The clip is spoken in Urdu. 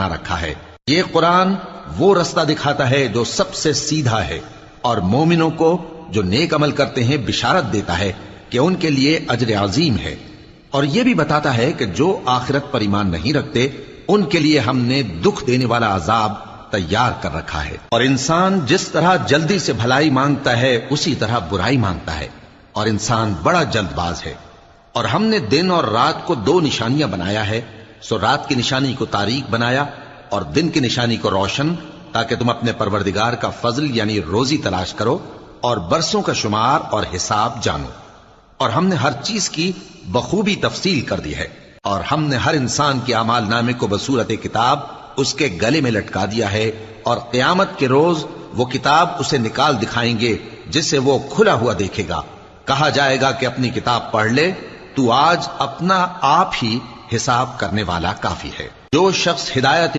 بنا رکھا ہے۔ یہ قرآن وہ رستہ دکھاتا ہے جو سب سے سیدھا ہے، اور مومنوں کو جو نیک عمل کرتے ہیں بشارت دیتا ہے کہ ان کے لیے اجر عظیم ہے، اور یہ بھی بتاتا ہے کہ جو آخرت پر ایمان نہیں رکھتے ان کے لیے ہم نے دکھ دینے والا عذاب تیار کر رکھا ہے۔ اور انسان جس طرح جلدی سے بھلائی مانگتا ہے اسی طرح برائی مانگتا ہے، اور انسان بڑا جلد باز ہے۔ اور ہم نے دن اور رات کو دو نشانیاں بنایا ہے، سو رات کی نشانی کو تاریک بنایا اور دن کی نشانی کو روشن، تاکہ تم اپنے پروردگار کا فضل یعنی روزی تلاش کرو اور برسوں کا شمار اور حساب جانو۔ اور ہم نے ہر چیز کی بخوبی تفصیل کر دی ہے، اور ہم نے ہر انسان کے اعمال نامے کو بصورت کتاب اس کے گلے میں لٹکا دیا ہے، اور قیامت کے روز وہ کتاب اسے نکال دکھائیں گے جسے وہ کھلا ہوا دیکھے گا۔ کہا جائے گا کہ اپنی کتاب پڑھ لے، تو آج اپنا آپ ہی حساب کرنے والا کافی ہے۔ جو شخص ہدایت